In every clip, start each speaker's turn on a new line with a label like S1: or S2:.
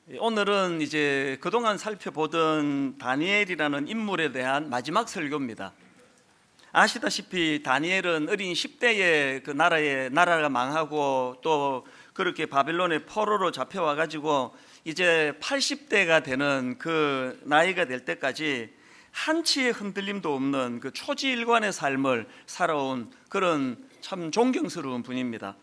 S1: 오늘은 이제 그동안 살펴보던 다니엘이라는 인물에 대한 마지막 설교입니다. 아시다시피 다니엘은 어린 10대에 그 나라가 망하고 또 그렇게 바벨론의 포로로 잡혀와 가지고 이제 80대가 되는 그 나이가 될 때까지 한치의 흔들림도 없는 그 초지일관의 삶을 살아온 그런 참 존경스러운 분입니다.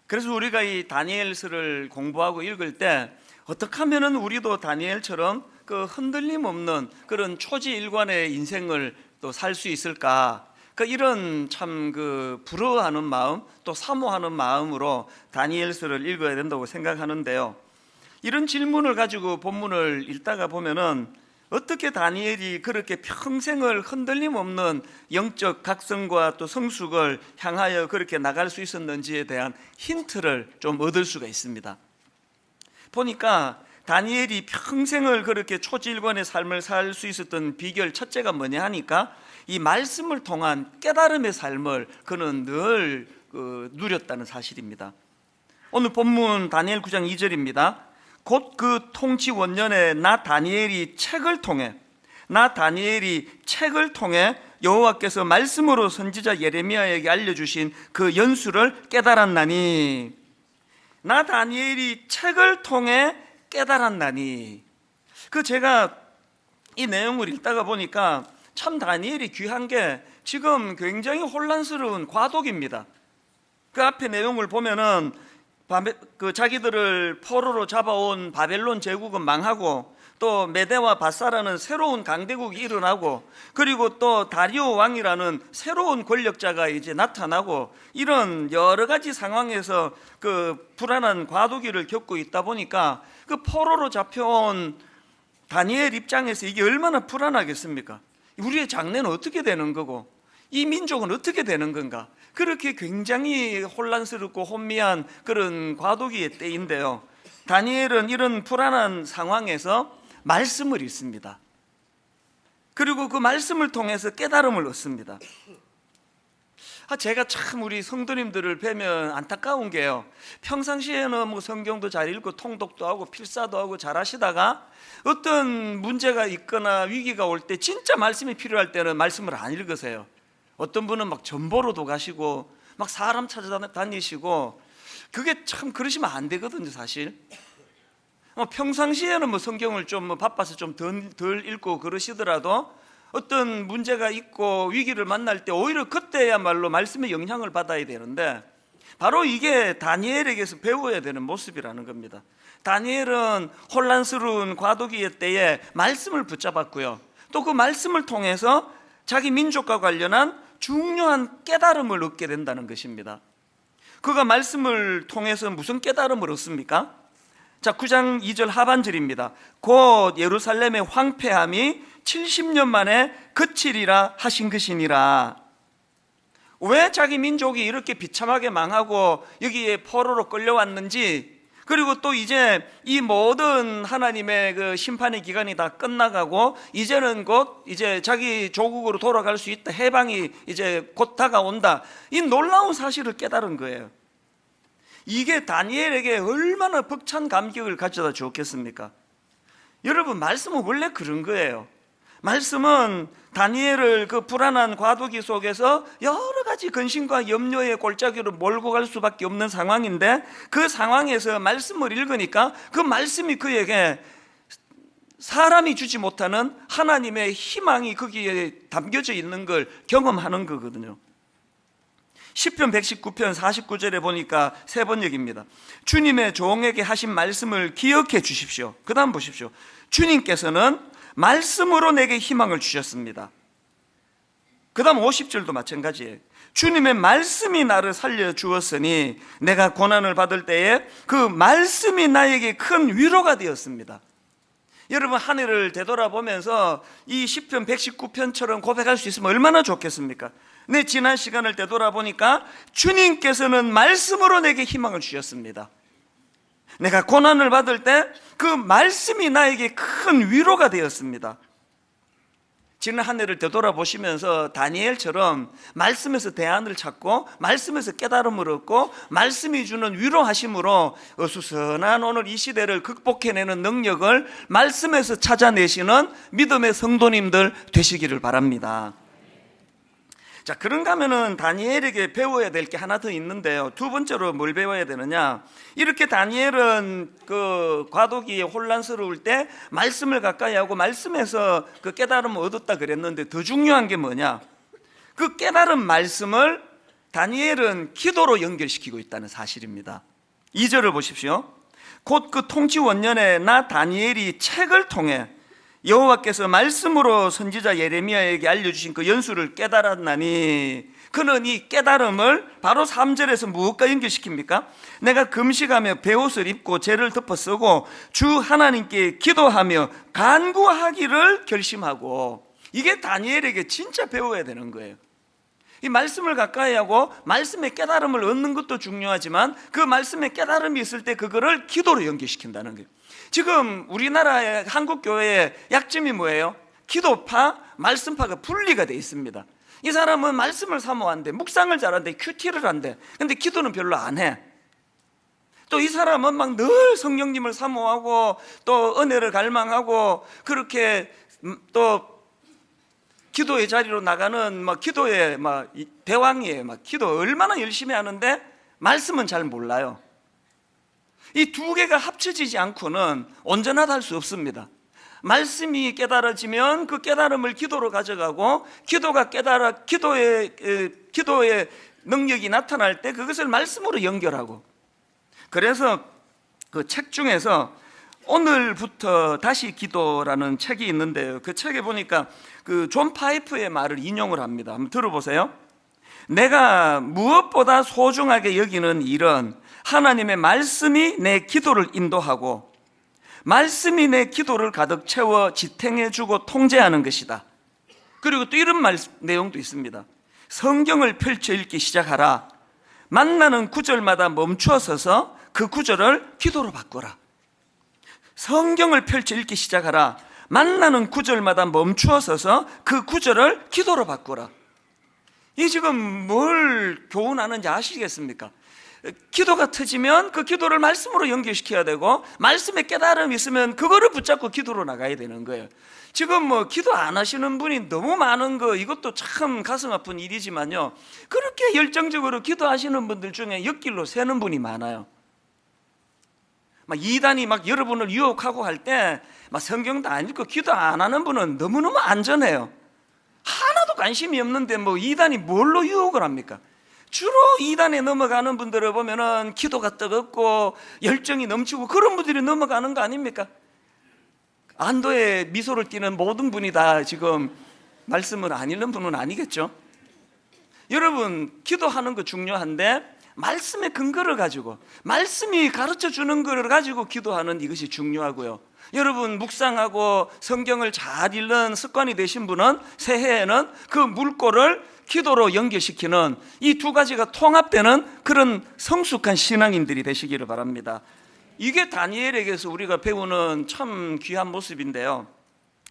S1: 그래서 우리가 이 다니엘서를 공부하고 읽을 때 어떻게 하면은 우리도 다니엘처럼 그 흔들림 없는 그런 초지일관의 인생을 또 살 수 있을까? 이런 참 그 부러워하는 마음, 또 사모하는 마음으로 다니엘서를 읽어야 된다고 생각하는데요. 이런 질문을 가지고 본문을 읽다가 보면은 어떻게 다니엘이 그렇게 평생을 흔들림 없는 영적 각성과 또 성숙을 향하여 그렇게 나갈 수 있었는지에 대한 힌트를 좀 얻을 수가 있습니다. 보니까 다니엘이 평생을 그렇게 초지일관의 삶을 살 수 있었던 비결 첫째가 뭐냐 하니까 이 말씀을 통한 깨달음의 삶을 그는 늘 누렸다는 사실입니다. 오늘 본문 다니엘 9장 2절입니다. 곧 그 통치 원년에 나 다니엘이 책을 통해 여호와께서 말씀으로 선지자 예레미야에게 알려주신 그 연수를 깨달았나니, 나 다니엘이 책을 통해 깨달았나니. 제가 이 내용을 읽다가 보니까 참 다니엘이 귀한 게 지금 굉장히 혼란스러운 과도기입니다. 그 앞에 내용을 보면은 자기들을 포로로 잡아온 바벨론 제국은 망하고 또 메대와 바사라는 새로운 강대국이 일어나고 그리고 또 다리오 왕이라는 새로운 권력자가 이제 나타나고 이런 여러 가지 상황에서 그 불안한 과도기를 겪고 있다 보니까 그 포로로 잡혀온 다니엘 입장에서 이게 얼마나 불안하겠습니까? 우리의 장래는 어떻게 되는 거고 이 민족은 어떻게 되는 건가? 그렇게 굉장히 혼란스럽고 혼미한 그런 과도기의 때인데요, 다니엘은 이런 불안한 상황에서 말씀을 읽습니다. 그리고 그 말씀을 통해서 깨달음을 얻습니다. 제가 참 우리 성도님들을 뵈면 안타까운 게요, 평상시에는 뭐 성경도 잘 읽고 통독도 하고 필사도 하고 잘 하시다가 어떤 문제가 있거나 위기가 올 때 진짜 말씀이 필요할 때는 말씀을 안 읽으세요. 어떤 분은 막 전보로도 가시고 막 사람 찾아다니시고, 그게 참 그러시면 안 되거든요. 사실 평상시에는 뭐 성경을 좀 바빠서 좀 덜 읽고 그러시더라도 어떤 문제가 있고 위기를 만날 때 오히려 그때야말로 말씀의 영향을 받아야 되는데, 바로 이게 다니엘에게서 배워야 되는 모습이라는 겁니다. 다니엘은 혼란스러운 과도기의 때에 말씀을 붙잡았고요, 또 그 말씀을 통해서 자기 민족과 관련한 중요한 깨달음을 얻게 된다는 것입니다. 그가 말씀을 통해서 무슨 깨달음을 얻습니까? 9장 2절 하반절입니다. 곧 예루살렘의 황폐함이 70년 만에 그치리라 하신 것이니라. 왜 자기 민족이 이렇게 비참하게 망하고 여기에 포로로 끌려왔는지, 그리고 또 이제 이 모든 하나님의 그 심판의 기간이 다 끝나가고 이제는 곧 이제 자기 조국으로 돌아갈 수 있다, 해방이 이제 곧 다가온다, 이 놀라운 사실을 깨달은 거예요. 이게 다니엘에게 얼마나 벅찬 감격을 가져다 주었겠습니까? 여러분, 말씀은 원래 그런 거예요. 말씀은 다니엘을 그 불안한 과도기 속에서 여러 가지 근심과 염려의 골짜기로 몰고 갈 수밖에 없는 상황인데, 그 상황에서 말씀을 읽으니까 그 말씀이 그에게 사람이 주지 못하는 하나님의 희망이 거기에 담겨져 있는 걸 경험하는 거거든요. 시편 119편 49절에 보니까 세 번역입니다. 주님의 종에게 하신 말씀을 기억해 주십시오. 그 다음 보십시오. 주님께서는 말씀으로 내게 희망을 주셨습니다. 그 다음 50절도 마찬가지예요. 주님의 말씀이 나를 살려주었으니 내가 고난을 받을 때에 그 말씀이 나에게 큰 위로가 되었습니다. 여러분, 하늘을 되돌아보면서 이 시편 119편처럼 고백할 수 있으면 얼마나 좋겠습니까? 내 지난 시간을 되돌아보니까 주님께서는 말씀으로 내게 희망을 주셨습니다. 내가 고난을 받을 때 그 말씀이 나에게 큰 위로가 되었습니다. 지난 한 해를 되돌아보시면서 다니엘처럼 말씀에서 대안을 찾고 말씀에서 깨달음을 얻고 말씀이 주는 위로하심으로 어수선한 오늘 이 시대를 극복해내는 능력을 말씀에서 찾아내시는 믿음의 성도님들 되시기를 바랍니다. 자, 그런가 하면은 다니엘에게 배워야 될 게 하나 더 있는데요. 두 번째로 뭘 배워야 되느냐? 이렇게 다니엘은 그 과도기에 혼란스러울 때 말씀을 가까이 하고 말씀에서 그 깨달음을 얻었다 그랬는데 더 중요한 게 뭐냐? 그 깨달은 말씀을 다니엘은 기도로 연결시키고 있다는 사실입니다. 2절을 보십시오. 곧 그 통치 원년에 나 다니엘이 책을 통해 여호와께서 말씀으로 선지자 예레미야에게 알려주신 그 연수를 깨달았나니, 그는 이 깨달음을 바로 3절에서 무엇과 연결시킵니까? 내가 금식하며 베옷을 입고 죄를 덮어 쓰고 주 하나님께 기도하며 간구하기를 결심하고, 이게 다니엘에게 진짜 배워야 되는 거예요. 이 말씀을 가까이 하고 말씀의 깨달음을 얻는 것도 중요하지만 그 말씀의 깨달음이 있을 때 그거를 기도로 연결시킨다는 거예요. 지금 우리나라의 한국교회의 약점이 뭐예요? 기도파, 말씀파가 분리가 돼 있습니다. 이 사람은 말씀을 사모한대, 묵상을 잘한대, 큐티를 한대. 근데 기도는 별로 안 해. 또 이 사람은 막 늘 성령님을 사모하고 또 은혜를 갈망하고 그렇게 또 기도의 자리로 나가는 막 기도의 막 대왕이에요. 막 기도 얼마나 열심히 하는데 말씀은 잘 몰라요. 이 두 개가 합쳐지지 않고는 온전하다 할 수 없습니다. 말씀이 깨달아지면 그 깨달음을 기도로 가져가고 기도의 능력이 나타날 때 그것을 말씀으로 연결하고, 그래서 그 책 중에서 오늘부터 다시 기도라는 책이 있는데요. 그 책에 보니까 그 존 파이프의 말을 인용을 합니다. 한번 들어보세요. 내가 무엇보다 소중하게 여기는 일은 하나님의 말씀이 내 기도를 인도하고 말씀이 내 기도를 가득 채워 지탱해주고 통제하는 것이다. 그리고 또 이런 내용도 있습니다. 성경을 펼쳐 읽기 시작하라. 만나는 구절마다 멈추어 서서 그 구절을 기도로 바꾸라. 성경을 펼쳐 읽기 시작하라. 만나는 구절마다 멈추어 서서 그 구절을 기도로 바꾸라. 이 지금 뭘 교훈하는지 아시겠습니까? 기도가 터지면 그 기도를 말씀으로 연결시켜야 되고 말씀의 깨달음이 있으면 그거를 붙잡고 기도로 나가야 되는 거예요. 지금 뭐 기도 안 하시는 분이 너무 많은 거, 이것도 참 가슴 아픈 일이지만요, 그렇게 열정적으로 기도하시는 분들 중에 옆길로 새는 분이 많아요. 막 이단이 막 여러분을 유혹하고 할 때 막 성경도 안 읽고 기도 안 하는 분은 너무너무 안전해요. 하나도 관심이 없는데 뭐 이단이 뭘로 유혹을 합니까? 주로 이단에 넘어가는 분들을 보면은 기도가 뜨겁고 열정이 넘치고 그런 분들이 넘어가는 거 아닙니까? 안도의 미소를 띠는 모든 분이 다 지금 말씀을 안 읽는 분은 아니겠죠? 여러분, 기도하는 거 중요한데 말씀의 근거를 가지고 말씀이 가르쳐 주는 것을 가지고 기도하는 이것이 중요하고요. 여러분, 묵상하고 성경을 잘 읽는 습관이 되신 분은 새해에는 그 물꼬를 기도로 연결시키는 이 두 가지가 통합되는 그런 성숙한 신앙인들이 되시기를 바랍니다. 이게 다니엘에게서 우리가 배우는 참 귀한 모습인데요.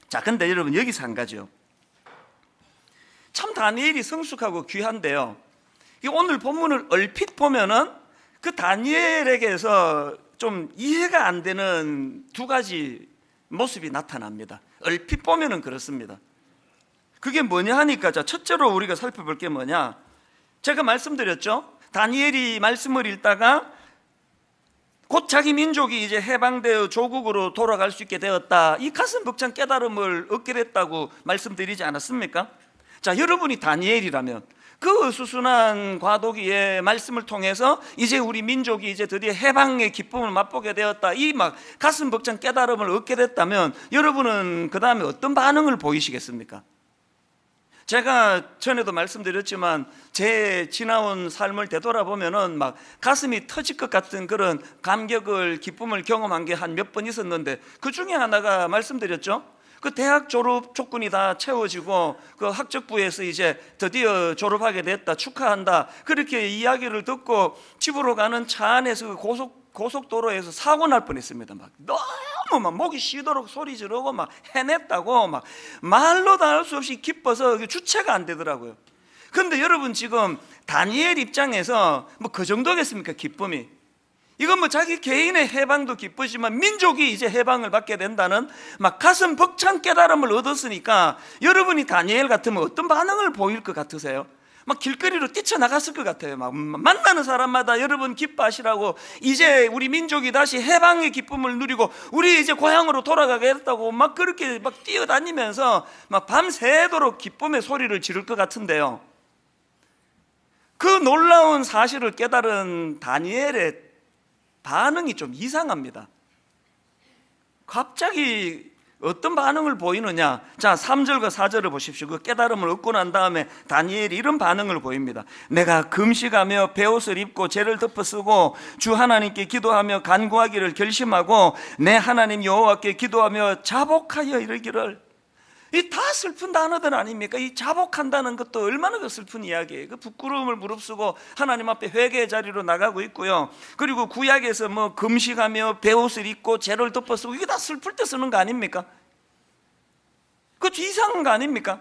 S1: 자, 근데 여러분, 여기서 한 가지요. 참 다니엘이 성숙하고 귀한데요, 오늘 본문을 얼핏 보면은 그 다니엘에게서 좀 이해가 안 되는 두 가지 모습이 나타납니다. 얼핏 보면은 그렇습니다. 그게 뭐냐 하니까, 자, 첫째로 우리가 살펴볼 게 뭐냐, 제가 말씀드렸죠. 다니엘이 말씀을 읽다가 곧 자기 민족이 이제 해방되어 조국으로 돌아갈 수 있게 되었다, 이 가슴 벅찬 깨달음을 얻게 됐다고 말씀드리지 않았습니까? 자, 여러분이 다니엘이라면 그 어수선한 과도기의 말씀을 통해서 이제 우리 민족이 이제 드디어 해방의 기쁨을 맛보게 되었다, 이 막 가슴 벅찬 깨달음을 얻게 됐다면 여러분은 그 다음에 어떤 반응을 보이시겠습니까? 제가 전에도 말씀드렸지만 제 지나온 삶을 되돌아보면은 막 가슴이 터질 것 같은 그런 감격을, 기쁨을 경험한 게 한 몇 번 있었는데, 그 중에 하나가 말씀드렸죠. 그 대학 졸업 조건이 다 채워지고 그 학적부에서 이제 드디어 졸업하게 됐다, 축하한다, 그렇게 이야기를 듣고 집으로 가는 차 안에서 그 고속도로에서 사고 날 뻔했습니다. 막 너무 너무 막 목이 쉬도록 소리 지르고 막 해냈다고 막 말로 다 할 수 없이 기뻐서 주체가 안 되더라고요. 그런데 여러분 지금 다니엘 입장에서 뭐 그 정도겠습니까? 기쁨이. 이건 뭐 자기 개인의 해방도 기쁘지만 민족이 이제 해방을 받게 된다는 막 가슴 벅찬 깨달음을 얻었으니까 여러분이 다니엘 같으면 어떤 반응을 보일 것 같으세요? 막 길거리로 뛰쳐나갔을 것 같아요. 막 만나는 사람마다 여러분 기뻐하시라고, 이제 우리 민족이 다시 해방의 기쁨을 누리고 우리 이제 고향으로 돌아가겠다고 막 그렇게 막 뛰어다니면서 막 밤새도록 기쁨의 소리를 지를 것 같은데요, 그 놀라운 사실을 깨달은 다니엘의 반응이 좀 이상합니다. 갑자기 어떤 반응을 보이느냐? 자, 3절과 4절을 보십시오. 그 깨달음을 얻고 난 다음에 다니엘이 이런 반응을 보입니다. 내가 금식하며 베옷을 입고 죄를 덮어 쓰고 주 하나님께 기도하며 간구하기를 결심하고 내 하나님 여호와께 기도하며 자복하여 이르기를. 이 다 슬픈 단어들 아닙니까? 이 자복한다는 것도 얼마나 그 슬픈 이야기예요. 그 부끄러움을 무릅쓰고 하나님 앞에 회개의 자리로 나가고 있고요. 그리고 구약에서 뭐 금식하며 베옷을 입고 죄를 덮어 쓰고, 이게 다 슬플 때 쓰는 거 아닙니까? 그거 이상한 거 아닙니까?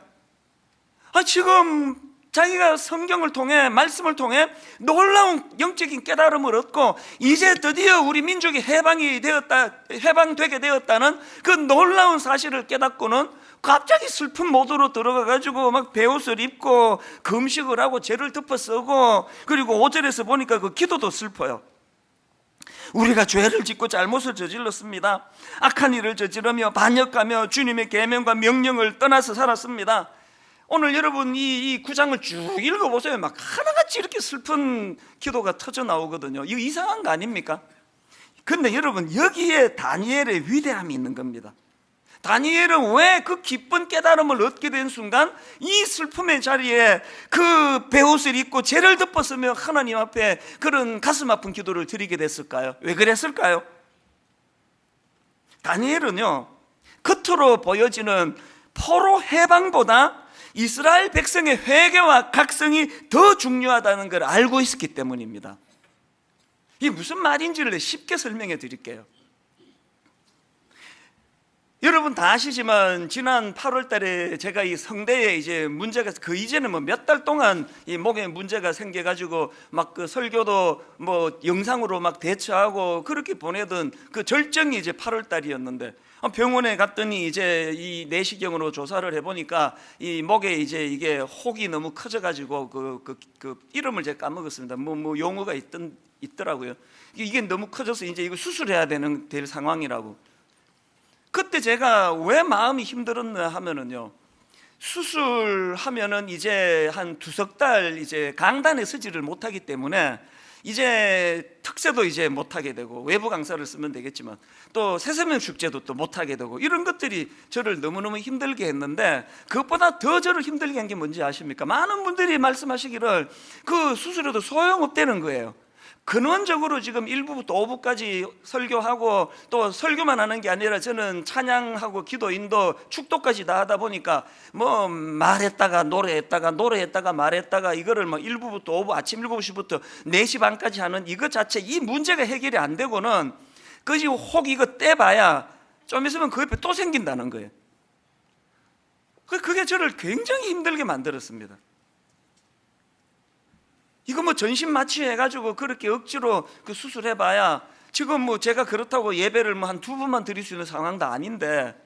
S1: 지금 자기가 성경을 통해, 말씀을 통해 놀라운 영적인 깨달음을 얻고 이제 드디어 우리 민족이 해방되게 되었다는 그 놀라운 사실을 깨닫고는 갑자기 슬픈 모드로 들어가가지고 막 베옷을 입고 금식을 하고 죄를 덮어 쓰고, 그리고 5절에서 보니까 그 기도도 슬퍼요. 우리가 죄를 짓고 잘못을 저질렀습니다. 악한 일을 저지르며 반역하며 주님의 계명과 명령을 떠나서 살았습니다. 오늘 여러분 이 구장을 쭉 읽어보세요. 막 하나같이 이렇게 슬픈 기도가 터져 나오거든요. 이거 이상한 거 아닙니까? 근데 여러분, 여기에 다니엘의 위대함이 있는 겁니다. 다니엘은 왜 그 기쁜 깨달음을 얻게 된 순간 이 슬픔의 자리에 그 베옷을 입고 죄를 덮었으며 하나님 앞에 그런 가슴 아픈 기도를 드리게 됐을까요? 왜 그랬을까요? 다니엘은요, 겉으로 보여지는 포로 해방보다 이스라엘 백성의 회개와 각성이 더 중요하다는 걸 알고 있었기 때문입니다. 이게 무슨 말인지를 쉽게 설명해 드릴게요. 여러분 다 아시지만 지난 8월 달에 제가 이 성대에 이제 문제가, 그 이제는 뭐 몇 달 동안 이 목에 문제가 생겨가지고 막 그 설교도 뭐 영상으로 막 대처하고 그렇게 보내던 그 절정이 이제 8월 달이었는데, 병원에 갔더니 이제 이 내시경으로 조사를 해보니까 이 목에 이제 이게 혹이 너무 커져가지고 그 이름을 제가 까먹었습니다. 뭐 용어가 있더라고요. 이게 너무 커져서 이제 이거 수술해야 될 상황이라고. 그때 제가 왜 마음이 힘들었나 하면은요, 수술하면은 이제 한 2석 달 이제 강단에 서지를 못하기 때문에 이제 특세도 이제 못하게 되고, 외부 강사를 쓰면 되겠지만 또 새서명 축제도 또 못하게 되고, 이런 것들이 저를 너무너무 힘들게 했는데, 그것보다 더 저를 힘들게 한 게 뭔지 아십니까? 많은 분들이 말씀하시기를 그 수술해도 소용없다는 거예요. 근원적으로 지금 1부부터 5부까지 설교하고, 또 설교만 하는 게 아니라 저는 찬양하고 기도, 인도, 축도까지 다 하다 보니까 뭐 말했다가 노래했다가 말했다가 이거를 뭐 1부부터 5부, 아침 7시부터 4시 반까지 하는 이것 자체, 이 문제가 해결이 안 되고는 그지 혹 이거 떼봐야 좀 있으면 그 옆에 또 생긴다는 거예요. 그게 저를 굉장히 힘들게 만들었습니다. 이거 뭐 전신 마취해가지고 그렇게 억지로 그 수술해봐야 지금 뭐 제가 그렇다고 예배를 뭐 한 2번만 드릴 수 있는 상황도 아닌데,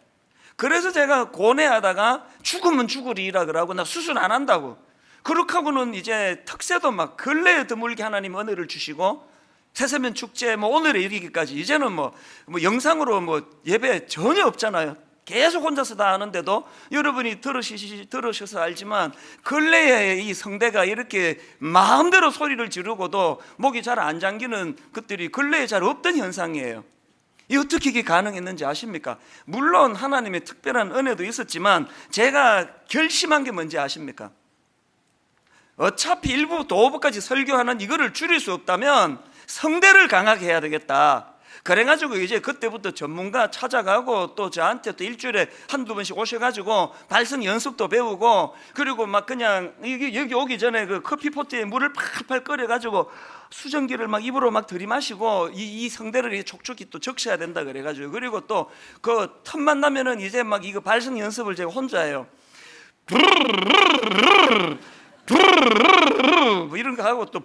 S1: 그래서 제가 고뇌하다가 죽으면 죽으리라 그러고 나 수술 안 한다고. 그렇게 하고는 이제 특세도 막 근래에 드물게 하나님 은혜를 주시고, 새세면 축제 뭐 오늘에 이르기까지 이제는 뭐 영상으로 뭐 예배 전혀 없잖아요. 계속 혼자서 다 하는데도 여러분이 들으셔서 알지만 근래에 이 성대가 이렇게 마음대로 소리를 지르고도 목이 잘 안 잠기는 것들이 근래에 잘 없던 현상이에요. 이 어떻게 이게 가능했는지 아십니까? 물론 하나님의 특별한 은혜도 있었지만 제가 결심한 게 뭔지 아십니까? 어차피 1부부터 5부까지 설교하는 이거를 줄일 수 없다면 성대를 강하게 해야 되겠다. 그래가지고 이제 그때부터 전문가 찾아가고 또 저한테 또 일주일에 한두 번씩 오셔가지고 발성 연습도 배우고, 그리고 막 그냥 여기 오기 전에 그 커피포트에 물을 팔팔 끓여가지고 수증기를 막 입으로 막 들이마시고 이 성대를 촉촉히 또 적셔야 된다 그래가지고, 그리고 또 그 틈만 나면은 이제 막 이거 발성 연습을 제가 혼자 해요. 뭐 이런 거 하고 또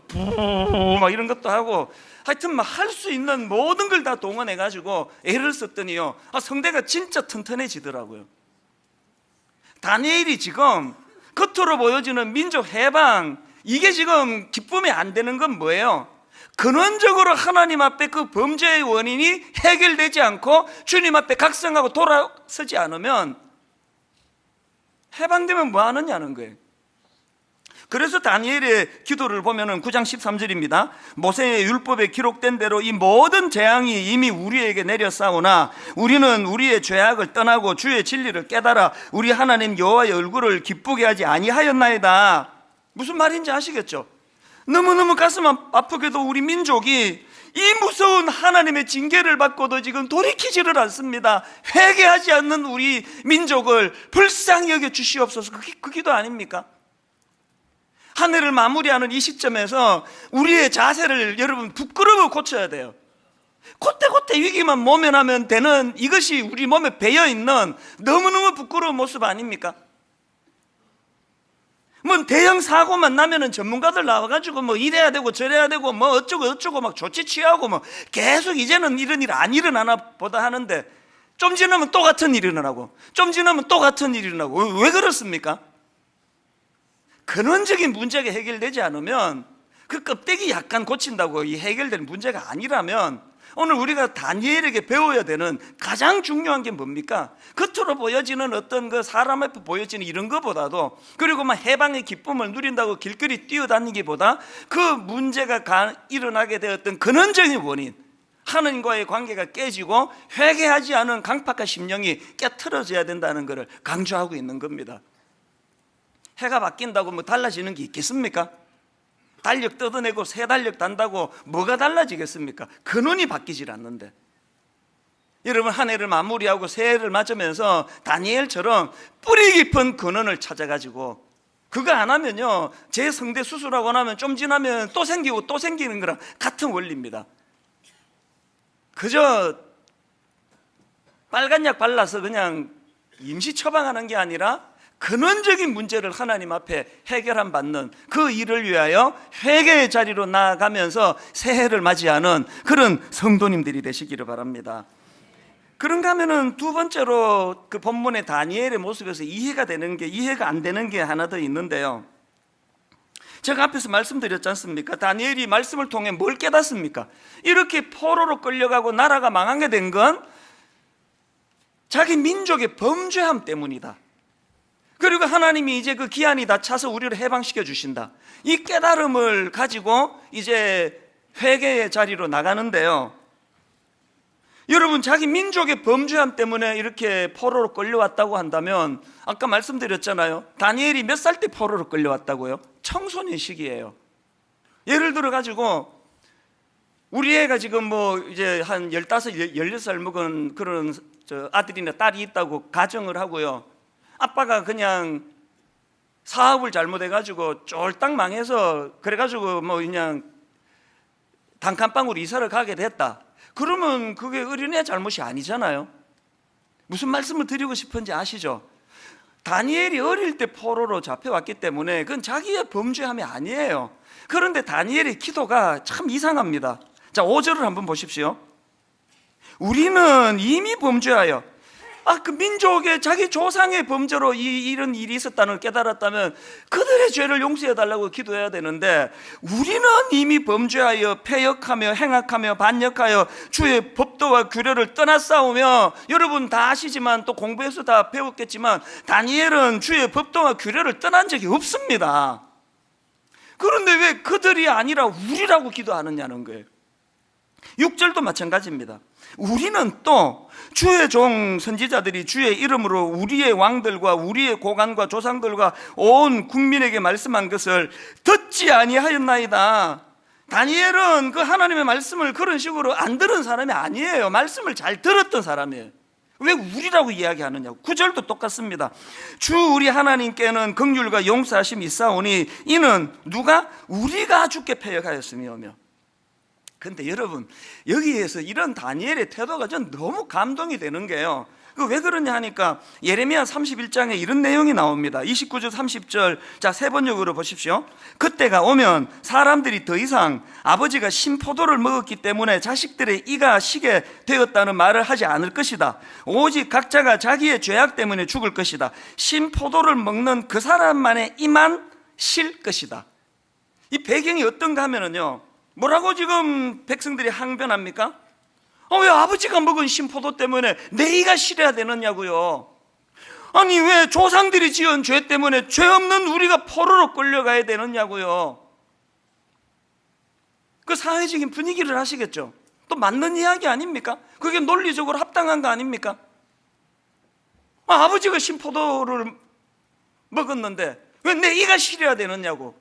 S1: 막 이런 것도 하고, 하여튼 막 할 수 있는 모든 걸 다 동원해 가지고 애를 썼더니요, 성대가 진짜 튼튼해지더라고요. 다니엘이 지금 겉으로 보여지는 민족 해방, 이게 지금 기쁨이 안 되는 건 뭐예요? 근원적으로 하나님 앞에 그 범죄의 원인이 해결되지 않고 주님 앞에 각성하고 돌아서지 않으면 해방되면 뭐 하느냐는 거예요. 그래서 다니엘의 기도를 보면은 9장 13절입니다. 모세의 율법에 기록된 대로 이 모든 재앙이 이미 우리에게 내렸사오나 우리는 우리의 죄악을 떠나고 주의 진리를 깨달아 우리 하나님 여호와의 얼굴을 기쁘게 하지 아니하였나이다. 무슨 말인지 아시겠죠? 너무너무 가슴 아프게도 우리 민족이 이 무서운 하나님의 징계를 받고도 지금 돌이키지를 않습니다. 회개하지 않는 우리 민족을 불쌍히 여겨 주시옵소서. 그 기도 아닙니까? 한 해를 마무리하는 이 시점에서 우리의 자세를 여러분 부끄러워 고쳐야 돼요. 그때 위기만 모면하면 되는, 이것이 우리 몸에 배어있는 너무너무 부끄러운 모습 아닙니까? 뭐 대형 사고만 나면은 전문가들 나와가지고 뭐 이래야 되고 저래야 되고 뭐 어쩌고 막 조치 취하고 뭐 계속 이제는 이런 일 안 일어나나 보다 하는데, 좀 지나면 또 같은 일이 일어나고 좀 지나면 또 같은 일이 일어나고. 왜 그렇습니까? 근원적인 문제가 해결되지 않으면, 그 껍데기 약간 고친다고 이 해결되는 문제가 아니라면, 오늘 우리가 다니엘에게 배워야 되는 가장 중요한 게 뭡니까? 겉으로 보여지는 어떤 그 사람 앞에 보여지는 이런 것보다도, 그리고 막 해방의 기쁨을 누린다고 길거리 뛰어다니기보다 그 문제가 일어나게 되었던 근원적인 원인, 하나님과의 관계가 깨지고 회개하지 않은 강팍한 심령이 깨트려져야 된다는 것을 강조하고 있는 겁니다. 해가 바뀐다고 뭐 달라지는 게 있겠습니까? 달력 뜯어내고 새 달력 단다고 뭐가 달라지겠습니까? 근원이 바뀌질 않는데. 여러분, 한 해를 마무리하고 새해를 맞으면서 다니엘처럼 뿌리 깊은 근원을 찾아가지고, 그거 안 하면요, 제 성대 수술하고 나면 좀 지나면 또 생기고 또 생기는 거랑 같은 원리입니다. 그저 빨간 약 발라서 그냥 임시 처방하는 게 아니라 근원적인 문제를 하나님 앞에 해결함 받는 그 일을 위하여 회개의 자리로 나아가면서 새해를 맞이하는 그런 성도님들이 되시기를 바랍니다. 그런가 하면은 두 번째로 그 본문의 다니엘의 모습에서 이해가 안 되는 게 하나 더 있는데요. 제가 앞에서 말씀드렸지 않습니까? 다니엘이 말씀을 통해 뭘 깨닫습니까? 이렇게 포로로 끌려가고 나라가 망하게 된 건 자기 민족의 범죄함 때문이다. 그리고 하나님이 이제 그 기한이 다 차서 우리를 해방시켜 주신다. 이 깨달음을 가지고 이제 회개의 자리로 나가는데요. 여러분, 자기 민족의 범죄함 때문에 이렇게 포로로 끌려왔다고 한다면, 아까 말씀드렸잖아요. 다니엘이 몇 살 때 포로로 끌려왔다고요? 청소년 시기예요. 예를 들어 가지고 우리 애가 지금 뭐 이제 한 15, 16살 먹은 그런 아들이나 딸이 있다고 가정을 하고요. 아빠가 그냥 사업을 잘못해가지고 쫄딱 망해서, 그래가지고 뭐 그냥 단칸방으로 이사를 가게 됐다. 그러면 그게 어린애 잘못이 아니잖아요. 무슨 말씀을 드리고 싶은지 아시죠? 다니엘이 어릴 때 포로로 잡혀왔기 때문에 그건 자기의 범죄함이 아니에요. 그런데 다니엘의 기도가 참 이상합니다. 자, 5절을 한번 보십시오. 우리는 이미 범죄하여, 그 민족의 자기 조상의 범죄로 이런 일이 있었다는 걸 깨달았다면 그들의 죄를 용서해 달라고 기도해야 되는데, 우리는 이미 범죄하여 패역하며 행악하며 반역하여 주의 법도와 규례를 떠나싸우며, 여러분 다 아시지만 또 공부해서 다 배웠겠지만 다니엘은 주의 법도와 규례를 떠난 적이 없습니다. 그런데 왜 그들이 아니라 우리라고 기도하느냐는 거예요. 6절도 마찬가지입니다. 우리는 또 주의 종 선지자들이 주의 이름으로 우리의 왕들과 우리의 고관과 조상들과 온 국민에게 말씀한 것을 듣지 아니하였나이다. 다니엘은 그 하나님의 말씀을 그런 식으로 안 들은 사람이 아니에요. 말씀을 잘 들었던 사람이에요. 왜 우리라고 이야기하느냐고. 9절도 똑같습니다. 주 우리 하나님께는 긍휼과 용서하심이 있사오니 이는 누가? 우리가 주께 패역하였음이오며. 근데 여러분, 여기에서 이런 다니엘의 태도가 전 너무 감동이 되는 게요, 왜 그러냐 하니까 예레미야 31장에 이런 내용이 나옵니다. 29절 30절, 자, 세 번역으로 보십시오. 그때가 오면 사람들이 더 이상 아버지가 신포도를 먹었기 때문에 자식들의 이가 시게 되었다는 말을 하지 않을 것이다. 오직 각자가 자기의 죄악 때문에 죽을 것이다. 신포도를 먹는 그 사람만의 이만 실 것이다. 이 배경이 어떤가 하면은요, 뭐라고 지금 백성들이 항변합니까? 왜 아버지가 먹은 신포도 때문에 내 이가 실해야 되느냐고요. 아니, 왜 조상들이 지은 죄 때문에 죄 없는 우리가 포로로 끌려가야 되느냐고요. 그 사회적인 분위기를 아시겠죠? 또 맞는 이야기 아닙니까? 그게 논리적으로 합당한 거 아닙니까? 아버지가 신포도를 먹었는데 왜 내 이가 실해야 되느냐고.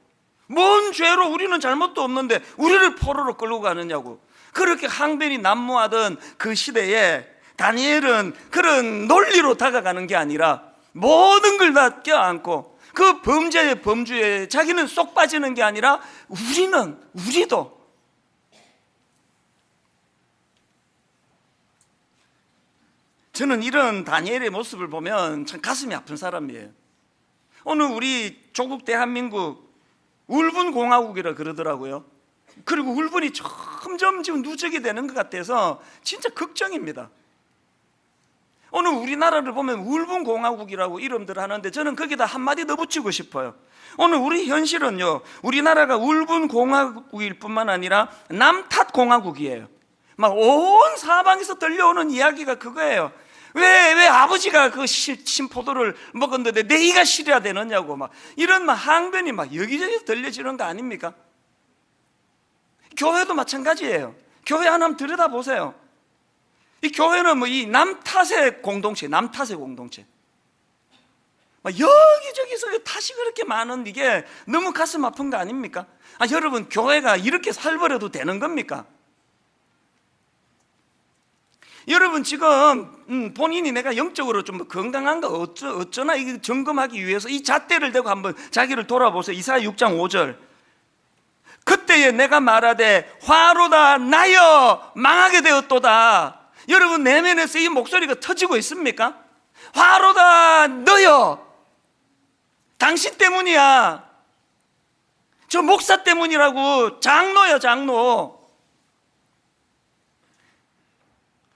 S1: 뭔 죄로 우리는 잘못도 없는데 우리를 포로로 끌고 가느냐고. 그렇게 항변이 난무하던 그 시대에 다니엘은 그런 논리로 다가가는 게 아니라 모든 걸 다 껴안고 그 범죄의 범주에 자기는 쏙 빠지는 게 아니라 우리도 저는 이런 다니엘의 모습을 보면 참 가슴이 아픈 사람이에요. 오늘 우리 조국 대한민국 울분공화국이라 그러더라고요. 그리고 울분이 점점 지금 누적이 되는 것 같아서 진짜 걱정입니다. 오늘 우리나라를 보면 울분공화국이라고 이름들 하는데 저는 거기다 한마디 더 붙이고 싶어요. 오늘 우리 현실은요, 우리나라가 울분공화국일 뿐만 아니라 남탓공화국이에요. 막 온 사방에서 들려오는 이야기가 그거예요. 왜 아버지가 그 신포도를 먹었는데 내 이가 실해야 되느냐고, 막 이런 항변이 막 여기저기서 들려지는 거 아닙니까? 교회도 마찬가지예요. 교회 하나 한번 들여다보세요. 이 교회는 이 남탓의 공동체, 막 여기저기서 탓이 그렇게 많은 이게 너무 가슴 아픈 거 아닙니까? 여러분, 교회가 이렇게 살버려도 되는 겁니까? 여러분, 지금 본인이 내가 영적으로 좀 건강한가 어쩌나 이거 점검하기 위해서 이 잣대를 대고 한번 자기를 돌아보세요. 이사야 6장 5절. 그때에 내가 말하되 화로다 나여 망하게 되었도다. 여러분, 내면에서 이 목소리가 터지고 있습니까? 화로다 너여, 당신 때문이야. 저 목사 때문이라고. 장로야, 장로.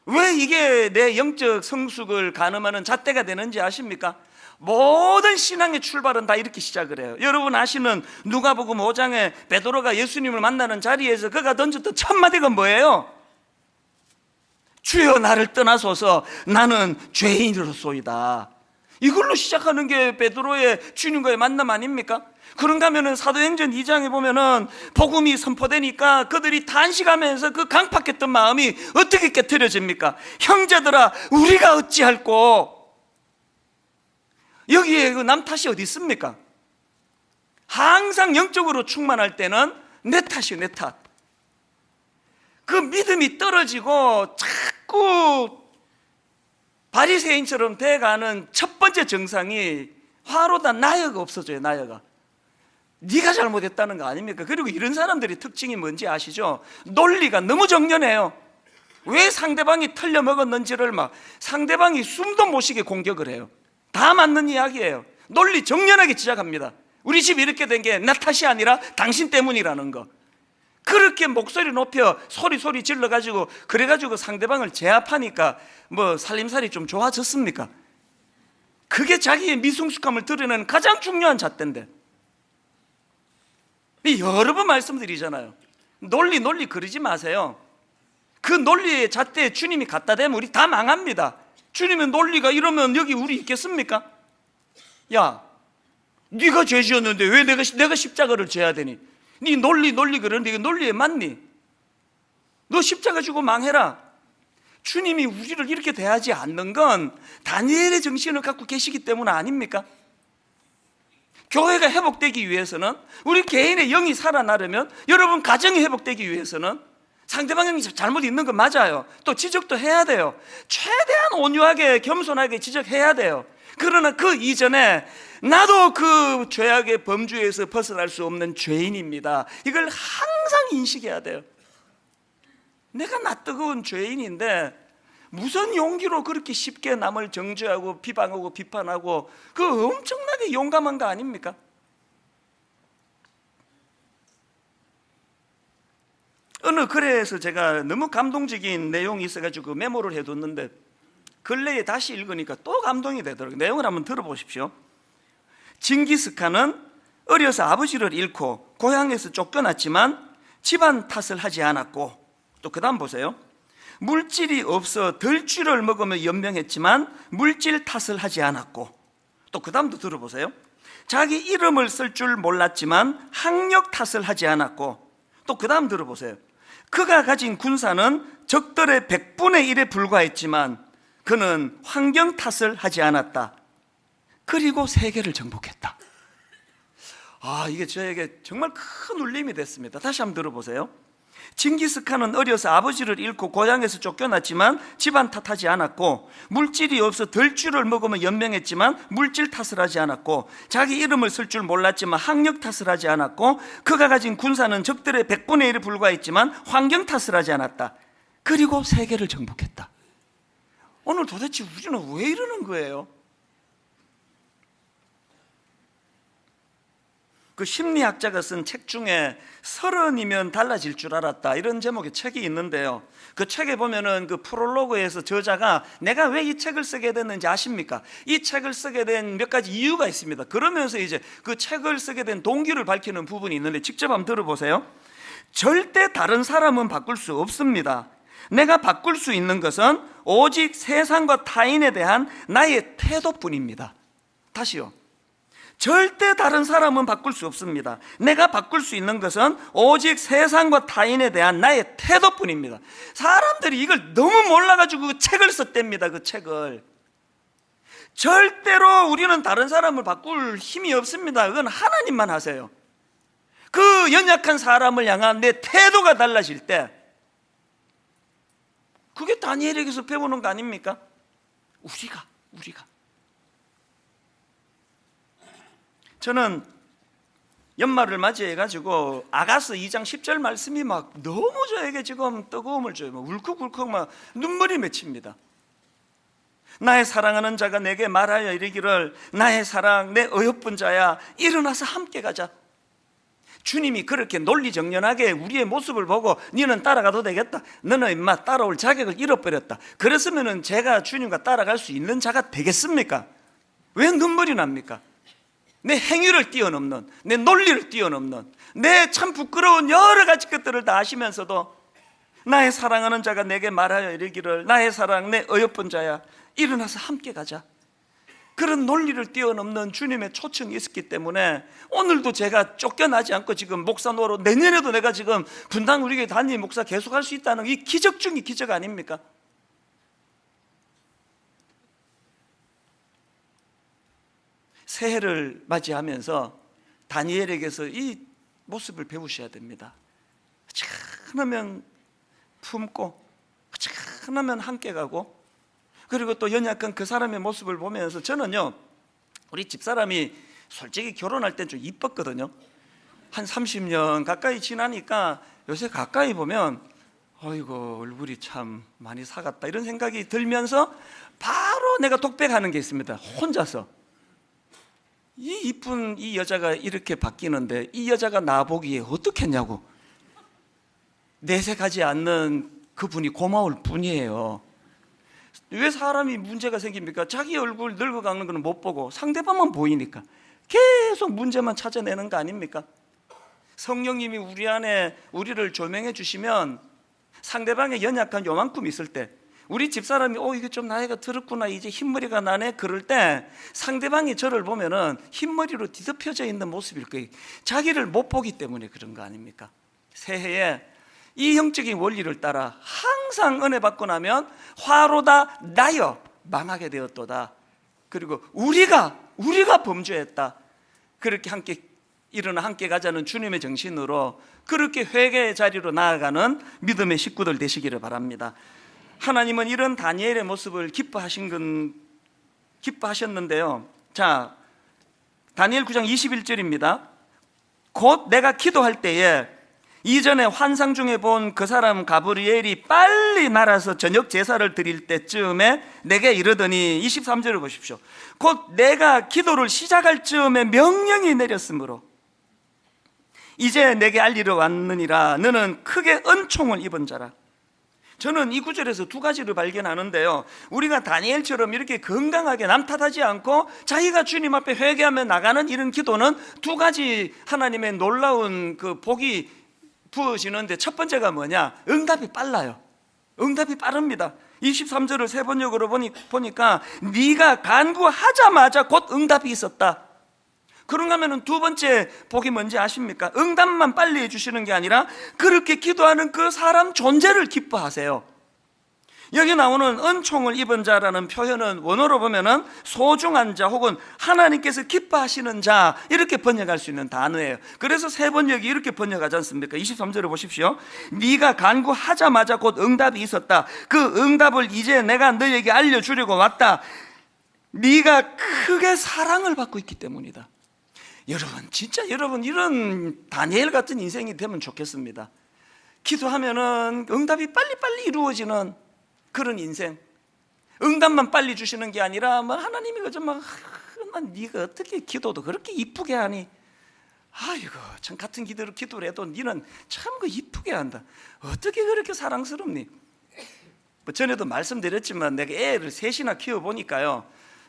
S1: 왜 이게 내 영적 성숙을 가늠하는 잣대가 되는지 아십니까? 모든 신앙의 출발은 다 이렇게 시작을 해요. 여러분 아시는 누가복음 5장에 베드로가 예수님을 만나는 자리에서 그가 던졌던 첫 마디가 뭐예요? 주여 나를 떠나소서 나는 죄인으로소이다. 이걸로 시작하는 게 베드로의 주님과의 만남 아닙니까? 그런가 하면은 사도행전 2장에 보면은 복음이 선포되니까 그들이 단식하면서 그 강팍했던 마음이 어떻게 깨트려집니까? 형제들아 우리가 어찌할꼬. 여기에 그 남 탓이 어디 있습니까? 항상 영적으로 충만할 때는 내 탓이에요, 내 탓. 그 믿음이 떨어지고 자꾸 바리새인처럼 돼가는 첫 번째 증상이 화로다 나여가 없어져요. 나여가. 네가 잘못했다는 거 아닙니까? 그리고 이런 사람들이 특징이 뭔지 아시죠? 논리가 너무 정연해요. 왜 상대방이 틀려먹었는지를 막 상대방이 숨도 못 쉬게 공격을 해요. 다 맞는 이야기예요. 논리 정연하게 지적합니다. 우리 집 이렇게 된 게 나 탓이 아니라 당신 때문이라는 거. 그렇게 목소리 높여 소리 질러가지고 그래가지고 상대방을 제압하니까 뭐 살림살이 좀 좋아졌습니까? 그게 자기의 미성숙함을 드러내는 가장 중요한 잣대인데, 여러 번 말씀드리잖아요. 논리 그러지 마세요. 그 논리의 잣대에 주님이 갖다 대면 우리 다 망합니다. 주님의 논리가 이러면 여기 우리 있겠습니까? 야, 네가 죄 지었는데 왜 내가 십자가를 져야 되니? 네 논리 그러는데 이거 논리에 맞니? 너 십자가 지고 망해라. 주님이 우리를 이렇게 대하지 않는 건 다니엘의 정신을 갖고 계시기 때문 아닙니까? 교회가 회복되기 위해서는, 우리 개인의 영이 살아나려면, 여러분 가정이 회복되기 위해서는 상대방이 잘못 있는 건 맞아요. 또 지적도 해야 돼요. 최대한 온유하게 겸손하게 지적해야 돼요. 그러나 그 이전에 나도 그 죄악의 범주에서 벗어날 수 없는 죄인입니다. 이걸 항상 인식해야 돼요. 내가 낯뜨거운 죄인인데 무슨 용기로 그렇게 쉽게 남을 정죄하고 비방하고 비판하고, 그 엄청나게 용감한 거 아닙니까? 어느 글에서 제가 너무 감동적인 내용이 있어가지고 메모를 해뒀는데, 근래에 다시 읽으니까 또 감동이 되더라고요. 내용을 한번 들어보십시오. 징기스칸은 어려서 아버지를 잃고 고향에서 쫓겨났지만 집안 탓을 하지 않았고, 또 그 다음 보세요. 물질이 없어 들쥐를 먹으며 연명했지만 물질 탓을 하지 않았고, 또 그 다음도 들어보세요. 자기 이름을 쓸 줄 몰랐지만 학력 탓을 하지 않았고, 또 그 다음 들어보세요. 그가 가진 군사는 적들의 100분의 1에 불과했지만 그는 환경 탓을 하지 않았다. 그리고 세계를 정복했다. 이게 저에게 정말 큰 울림이 됐습니다. 다시 한번 들어보세요. 징기스칸은 어려서 아버지를 잃고 고향에서 쫓겨났지만 집안 탓하지 않았고, 물질이 없어 들쥐를 먹으며 연명했지만 물질 탓을 하지 않았고, 자기 이름을 쓸 줄 몰랐지만 학력 탓을 하지 않았고, 그가 가진 군사는 적들의 100분의 1에 불과했지만 환경 탓을 하지 않았다. 그리고 세계를 정복했다. 오늘 도대체 우리는 왜 이러는 거예요? 그 심리학자가 쓴 책 중에 30이면 달라질 줄 알았다, 이런 제목의 책이 있는데요. 그 책에 보면은 그 프롤로그에서 저자가 내가 왜 이 책을 쓰게 됐는지 아십니까? 이 책을 쓰게 된 몇 가지 이유가 있습니다. 그러면서 이제 그 책을 쓰게 된 동기를 밝히는 부분이 있는데, 직접 한번 들어보세요. 절대 다른 사람은 바꿀 수 없습니다. 내가 바꿀 수 있는 것은 오직 세상과 타인에 대한 나의 태도뿐입니다. 다시요. 절대 다른 사람은 바꿀 수 없습니다. 내가 바꿀 수 있는 것은 오직 세상과 타인에 대한 나의 태도뿐입니다. 사람들이 이걸 너무 몰라가지고 그 책을 썼답니다. 그 책을. 절대로 우리는 다른 사람을 바꿀 힘이 없습니다. 그건 하나님만 하세요. 그 연약한 사람을 향한 내 태도가 달라질 때, 그게 다니엘에게서 배우는 거 아닙니까? 우리가 저는 연말을 맞이해가지고 아가서 2장 10절 말씀이 막 너무 저에게 지금 뜨거움을 줘요. 막 울컥울컥 막 눈물이 맺힙니다. 나의 사랑하는 자가 내게 말하여 이르기를, 나의 사랑 내 어여쁜 자야, 일어나서 함께 가자. 주님이 그렇게 논리정연하게 우리의 모습을 보고 너는 따라가도 되겠다, 너는 인마 따라올 자격을 잃어버렸다, 그랬으면 제가 주님과 따라갈 수 있는 자가 되겠습니까? 왜 눈물이 납니까? 내 행위를 뛰어넘는, 내 논리를 뛰어넘는, 내 참 부끄러운 여러 가지 것들을 다 아시면서도 나의 사랑하는 자가 내게 말하여 이르기를, 나의 사랑 내 어여쁜 자야, 일어나서 함께 가자. 그런 논리를 뛰어넘는 주님의 초청이 있었기 때문에 오늘도 제가 쫓겨나지 않고 지금 목사 노릇, 내년에도 내가 지금 분당 우리 교회 담임 목사 계속할 수 있다는 이 기적 중의 기적 아닙니까? 새해를 맞이하면서 다니엘에게서 이 모습을 배우셔야 됩니다. 하나면 품고, 하나면 함께 가고, 그리고 또 연약한 그 사람의 모습을 보면서 저는요, 우리 집사람이 솔직히 결혼할 땐 좀 이뻤거든요. 한 30년 가까이 지나니까 요새 가까이 보면 어이구 얼굴이 참 많이 사갔다, 이런 생각이 들면서 바로 내가 독백하는 게 있습니다. 혼자서. 이 이쁜 이 여자가 이렇게 바뀌는데 이 여자가 나보기에 어떻겠냐고. 내색하지 않는 그분이 고마울 뿐이에요. 왜 사람이 문제가 생깁니까? 자기 얼굴 늙어가는 거는 못 보고 상대방만 보이니까 계속 문제만 찾아내는 거 아닙니까? 성령님이 우리 안에 우리를 조명해 주시면 상대방의 연약한 요만큼 있을 때, 우리 집사람이 이게 좀 나이가 들었구나, 이제 흰머리가 나네, 그럴 때 상대방이 저를 보면은 흰머리로 뒤덮여져 있는 모습일 거예요. 자기를 못 보기 때문에 그런 거 아닙니까? 새해에 이 영적인 원리를 따라 항상 은혜 받고 나면 화로다 나여 망하게 되었도다. 그리고 우리가 범죄했다. 그렇게 함께 일어나 함께 가자는 주님의 정신으로 그렇게 회개의 자리로 나아가는 믿음의 식구들 되시기를 바랍니다. 하나님은 이런 다니엘의 모습을 기뻐하셨는데요. 자, 다니엘 9장 21절입니다. 곧 내가 기도할 때에 이전에 환상 중에 본 그 사람 가브리엘이 빨리 날아서 저녁 제사를 드릴 때쯤에 내게 이르더니, 23절을 보십시오. 곧 내가 기도를 시작할 즈음에 명령이 내렸으므로 이제 내게 알리러 왔느니라. 너는 크게 은총을 입은 자라. 저는 이 구절에서 두 가지를 발견하는데요. 우리가 다니엘처럼 이렇게 건강하게 남 탓하지 않고 자기가 주님 앞에 회개하며 나가는 이런 기도는 두 가지 하나님의 놀라운 그 복이 부어지는데, 첫 번째가 뭐냐? 응답이 빨라요. 응답이 빠릅니다. 23절을 세 번역으로 보니까 네가 간구하자마자 곧 응답이 있었다. 그런가 하면 두 번째 복이 뭔지 아십니까? 응답만 빨리 해주시는 게 아니라 그렇게 기도하는 그 사람 존재를 기뻐하세요. 여기 나오는 은총을 입은 자라는 표현은 원어로 보면은 소중한 자 혹은 하나님께서 기뻐하시는 자, 이렇게 번역할 수 있는 단어예요. 그래서 세 번역이 이렇게 번역하지 않습니까? 23절을 보십시오. 네가 간구하자마자 곧 응답이 있었다. 그 응답을 이제 내가 너에게 알려주려고 왔다. 네가 크게 사랑을 받고 있기 때문이다. 여러분, 진짜 여러분 이런 다니엘 같은 인생이 되면 좋겠습니다. 기도하면은 응답이 빨리빨리 이루어지는 그런 인생. 응답만 빨리 주시는 게 아니라 뭐 하나님이 그저 막 네가 어떻게 기도도 그렇게 이쁘게 하니? 아이고 참, 같은 기도를 해도 니는 참 그 이쁘게 한다. 어떻게 그렇게 사랑스럽니? 뭐 전에도 말씀드렸지만 내가 애를 셋이나 키워보니까요,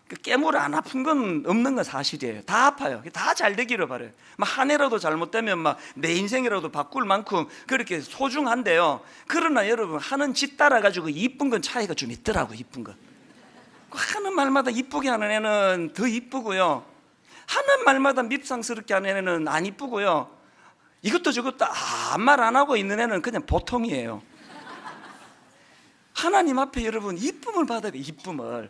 S1: 그 깨물 안 아픈 건 없는 건 사실이에요. 다 아파요. 다 잘 되기를 바라요. 막 한 해라도 잘못되면 막 내 인생이라도 바꿀 만큼 그렇게 소중한데요. 그러나 여러분, 하는 짓 따라가지고 이쁜 건 차이가 좀 있더라고. 이쁜 건 하는 말마다 이쁘게 하는 애는 더 이쁘고요, 하는 말마다 밉상스럽게 하는 애는 안 이쁘고요, 이것도 저것도 아무 말 안 하고 있는 애는 그냥 보통이에요. 하나님 앞에 여러분 이쁨을 받아야 돼요. 이쁨을.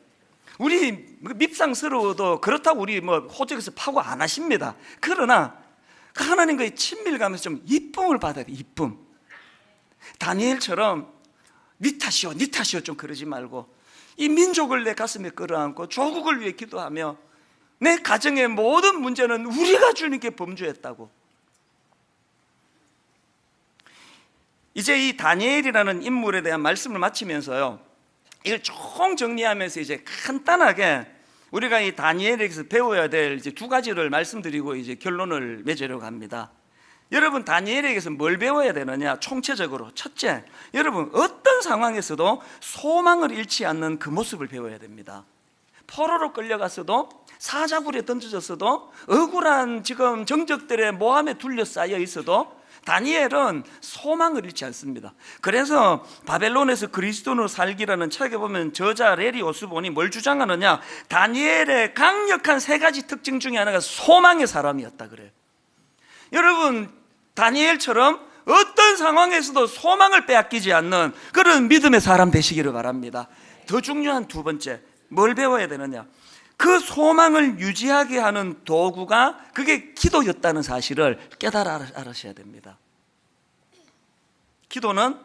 S1: 우리 밉상스러워도 그렇다고 우리 뭐 호적에서 파고 안 하십니다. 그러나 하나님과의 친밀감에서 좀 이쁨을 받아야 돼요. 이쁨. 다니엘처럼 니 탓이요 좀 그러지 말고, 이 민족을 내 가슴에 끌어안고 조국을 위해 기도하며 내 가정의 모든 문제는 우리가 주님께 범죄했다고. 이제 이 다니엘이라는 인물에 대한 말씀을 마치면서요, 이걸 총 정리하면서 이제 간단하게 우리가 이 다니엘에게서 배워야 될 이제 두 가지를 말씀드리고 이제 결론을 맺으려고 합니다. 여러분, 다니엘에게서 뭘 배워야 되느냐? 총체적으로 첫째, 여러분 어떤 상황에서도 소망을 잃지 않는 그 모습을 배워야 됩니다. 포로로 끌려갔어도, 사자굴에 던져졌어도, 억울한 지금 정적들의 모함에 둘러싸여 있어도 다니엘은 소망을 잃지 않습니다. 그래서 바벨론에서 그리스도인으로 살기라는 책에 보면 저자 레리 오스본이 뭘 주장하느냐? 다니엘의 강력한 세 가지 특징 중에 하나가 소망의 사람이었다 그래요. 여러분, 다니엘처럼 어떤 상황에서도 소망을 빼앗기지 않는 그런 믿음의 사람 되시기를 바랍니다. 더 중요한 두 번째, 뭘 배워야 되느냐? 그 소망을 유지하게 하는 도구가 그게 기도였다는 사실을 깨달아 알으셔야 됩니다. 기도는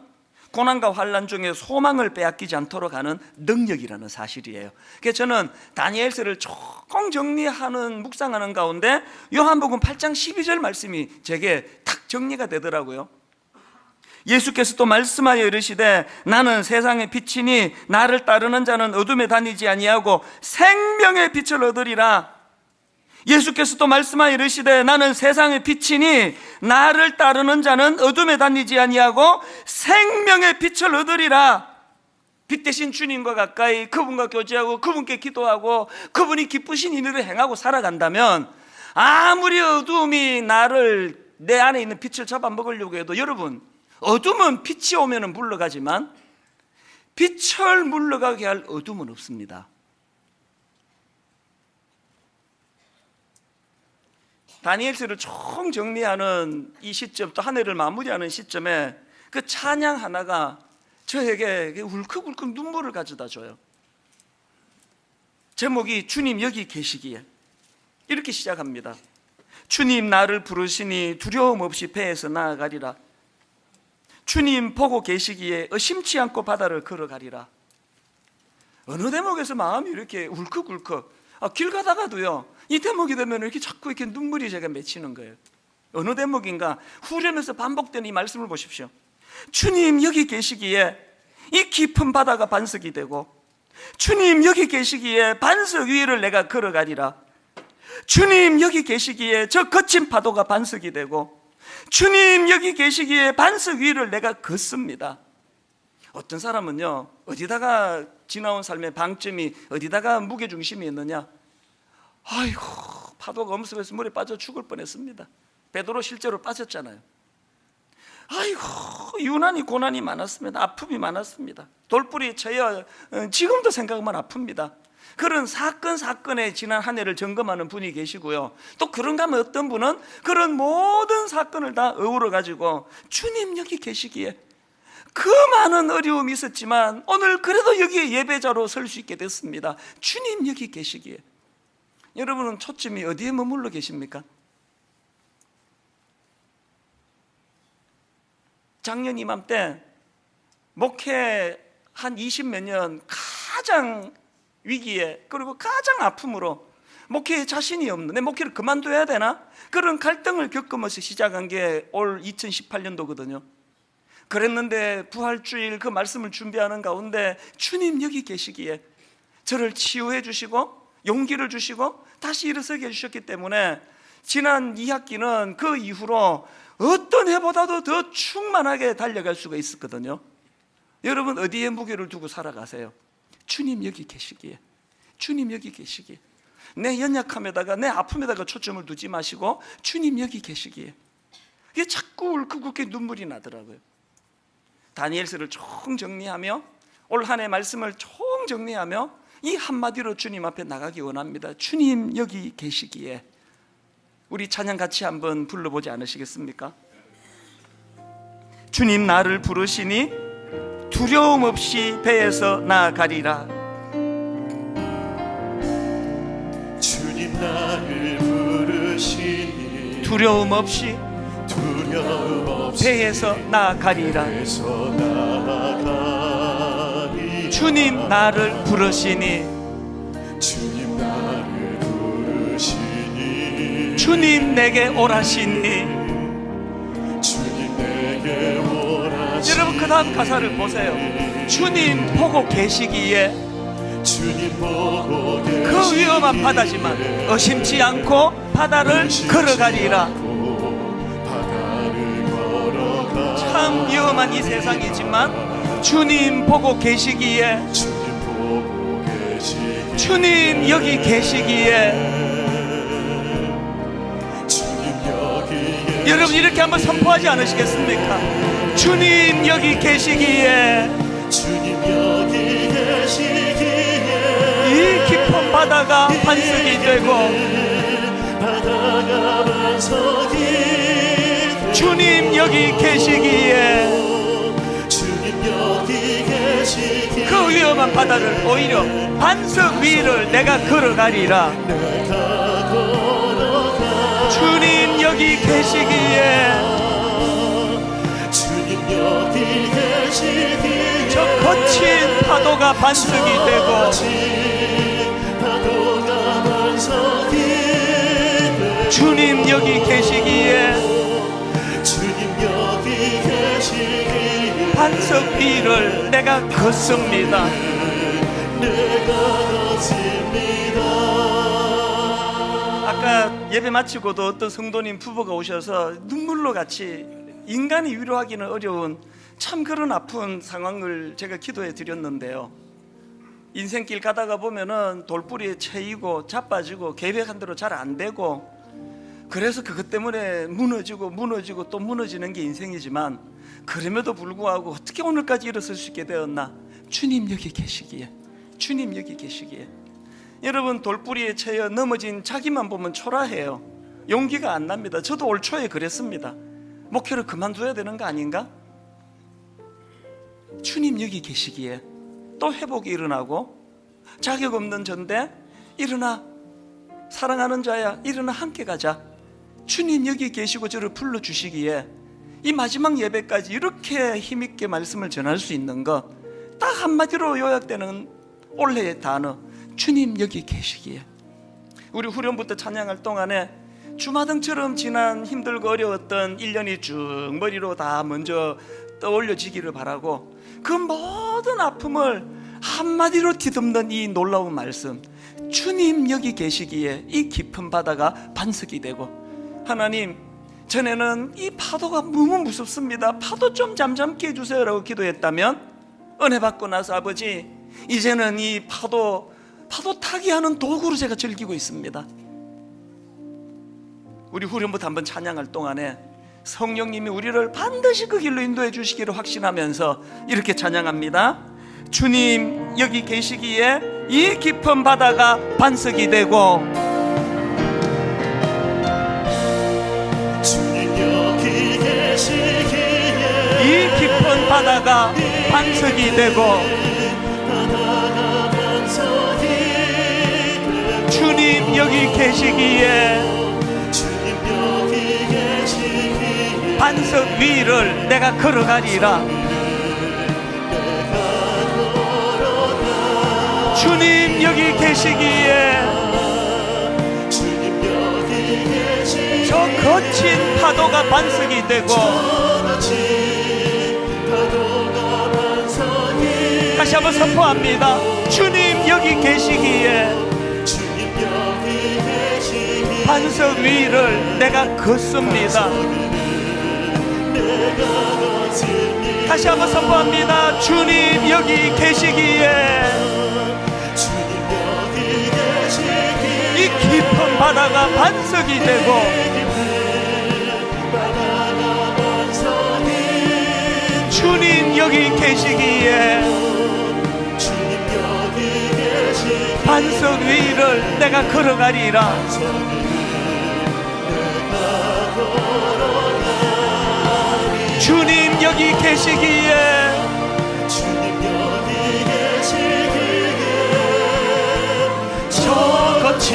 S1: 고난과 환난 중에 소망을 빼앗기지 않도록 하는 능력이라는 사실이에요. 그래서 저는 다니엘서를 총 정리하는 묵상하는 가운데 요한복음 8장 12절 말씀이 제게 탁 정리가 되더라고요. 예수께서 또 말씀하여 이르시되 나는 세상의 빛이니 나를 따르는 자는 어둠에 다니지 아니하고 생명의 빛을 얻으리라. 예수께서 또 말씀하여 이르시되 나는 세상의 빛이니 나를 따르는 자는 어둠에 다니지 아니하고 생명의 빛을 얻으리라. 빛 대신 주님과 가까이 그분과 교제하고 그분께 기도하고 그분이 기쁘신 일을 행하고 살아간다면, 아무리 어둠이 나를 내 안에 있는 빛을 잡아먹으려고 해도, 여러분, 어둠은 빛이 오면 물러가지만 빛을 물러가게 할 어둠은 없습니다. 다니엘서를 총 정리하는 이 시점, 또 한 해를 마무리하는 시점에 그 찬양 하나가 저에게 울컥울컥 눈물을 가져다 줘요. 제목이 주님 여기 계시기에. 이렇게 시작합니다. 주님 나를 부르시니 두려움 없이 배에서 나아가리라. 주님 보고 계시기에 의심치 않고 바다를 걸어가리라. 어느 대목에서 마음이 이렇게 울컥울컥, 길 가다가도요, 이 대목이 되면 이렇게 자꾸 이렇게 눈물이 제가 맺히는 거예요. 어느 대목인가 후렴에서 반복되는 이 말씀을 보십시오. 주님 여기 계시기에 이 깊은 바다가 반석이 되고, 주님 여기 계시기에 반석 위를 내가 걸어가리라. 주님 여기 계시기에 저 거친 파도가 반석이 되고, 주님 여기 계시기에 반석 위를 내가 걷습니다. 어떤 사람은요, 어디다가 지나온 삶의 방점이, 어디다가 무게중심이 있느냐, 아이고 파도가 엄습해서 물에 빠져 죽을 뻔했습니다. 베드로 실제로 빠졌잖아요. 아이고 유난히 고난이 많았습니다. 아픔이 많았습니다. 돌뿌리에 쳐야 지금도 생각하면 아픕니다. 그런 사건에 지난 한 해를 점검하는 분이 계시고요, 또 그런가 하면 어떤 분은 그런 모든 사건을 다 어우러 가지고 주님 여기 계시기에 그 많은 어려움이 있었지만 오늘 그래도 여기에 예배자로 설 수 있게 됐습니다. 주님 여기 계시기에. 여러분은 초점이 어디에 머물러 계십니까? 작년 이맘때 목회 한 20몇 년 가장 위기에, 그리고 가장 아픔으로 목회에 자신이 없는, 내 목회를 그만둬야 되나? 그런 갈등을 겪으면서 시작한 게 올 2018년도거든요 그랬는데 부활주일 그 말씀을 준비하는 가운데 주님 여기 계시기에 저를 치유해 주시고 용기를 주시고 다시 일어서게 해주셨기 때문에 지난 2학기는 그 이후로 어떤 해보다도 더 충만하게 달려갈 수가 있었거든요. 여러분 어디에 무게를 두고 살아가세요? 주님 여기 계시기에, 주님 여기 계시기에. 내 연약함에다가 내 아픔에다가 초점을 두지 마시고 주님 여기 계시기에. 이게 자꾸 울컥울컥 눈물이 나더라고요. 다니엘서를 총 정리하며 올 한 해 말씀을 총 정리하며 이 한마디로 주님 앞에 나가기 원합니다. 주님 여기 계시기에. 우리 찬양 같이 한번 불러보지 않으시겠습니까? 주님 나를 부르시니 두려움 없이 배에서 나아가리라.
S2: 주님 나를 부르시니
S1: 두려움 없이 배에서 나아가리라. 주님 나를 부르시니
S2: 주님 나를 부르시니
S1: 주님 내게 오라시니.
S2: 주님 내게 오라시니.
S1: 여러분 그 다음 가사를 보세요. 주님 보고 계시기에
S2: 주님 보고
S1: 그 위험한 바다지만 의심치 않고 바다를 걸어가리라. 참 위험한 이 세상이지만 주님 보고 계시기에, 주님 여기 계시기에. 여러분 이렇게 한번 선포하지 않으시겠습니까? 주님 여기 계시기에,
S2: 주님 여기 계시기에
S1: 이 깊은 바다가 반석이 되고,
S2: 바다가 반석이 되고
S1: 주님 여기 계시기에
S2: 주님 여기 계시기에
S1: 그 위험한 바다를 오히려 반석 위를 내가 걸어가리라. 주님 여기 계시기에
S2: 주님 여기 계시기에
S1: 저 거친 파도가 반석이 되고,
S2: 파도가 반석이 되고
S1: 주님 여기 계시기에
S2: 주님 여기 계시기에
S1: 반석 위를 내가 걷습니다.
S2: 내가 걷습니다.
S1: 아까 예배 마치고도 어떤 성도님 부부가 오셔서 눈물로 같이, 인간이 위로하기는 어려운 참 그런 아픈 상황을 제가 기도해 드렸는데요, 인생길 가다가 보면은 돌뿌리에 채이고 자빠지고 계획한 대로 잘 안 되고, 그래서 그것 때문에 무너지고 또 무너지는 게 인생이지만, 그럼에도 불구하고 어떻게 오늘까지 일어설 수 있게 되었나? 주님 여기 계시기에, 주님 여기 계시기에. 여러분 돌뿌리에 채여 넘어진 자기만 보면 초라해요. 용기가 안 납니다. 저도 올 초에 그랬습니다. 목회를 그만둬야 되는 거 아닌가? 주님 여기 계시기에 또 회복이 일어나고, 자격 없는 전대 일어나, 사랑하는 자야 일어나 함께 가자. 주님 여기 계시고 저를 불러주시기에 이 마지막 예배까지 이렇게 힘있게 말씀을 전할 수 있는 것, 딱 한마디로 요약되는 올해의 단어, 주님 여기 계시기에. 우리 후렴부터 찬양할 동안에 주마등처럼 지난 힘들고 어려웠던 1년이 쭉 머리로 다 먼저 떠올려지기를 바라고, 그 모든 아픔을 한마디로 뒤덮는 이 놀라운 말씀, 주님 여기 계시기에 이 깊은 바다가 반석이 되고, 하나님 전에는 이 파도가 너무 무섭습니다, 파도 좀 잠잠게 해주세요 라고 기도했다면, 은혜 받고 나서 아버지 이제는 이 파도 타기 하는 도구로 제가 즐기고 있습니다. 우리 후렴부터 한번 찬양할 동안에 성령님이 우리를 반드시 그 길로 인도해 주시기를 확신하면서 이렇게 찬양합니다. 주님 여기 계시기에 이 깊은 바다가 반석이 되고,
S2: 주님 여기 계시기에
S1: 이 깊은 바다가 반석이 되고,
S2: 바다가 반석이 되고
S1: 주님 여기 계시기에
S2: 주님 여기 계시기에
S1: 반석 위를 내가 걸어가리라. 주님 여기 계시기에
S2: 주님 여기 계시기에
S1: 저 거친 파도가 반석이 되고,
S2: 파도가 반석이
S1: 다시 한번 선포합니다. 주님 여기 계시기에
S2: 주님 여기 계시기에
S1: 반석 위를 내가 걷습니다.
S2: 내가 걷습니다.
S1: 다시 한번 선포합니다. 주님 여기 계시기에
S2: 주님 여기 계시기에
S1: 이 깊은 바다가 반석이 되고,
S2: 바다가 반석이
S1: 주님 여기 계시기에
S2: 주님 여기 계시기에
S1: 반석 위를 내가 걸어가리라. 주님 여기 계시기에
S2: 주님 여기 계시기에
S1: 저 거친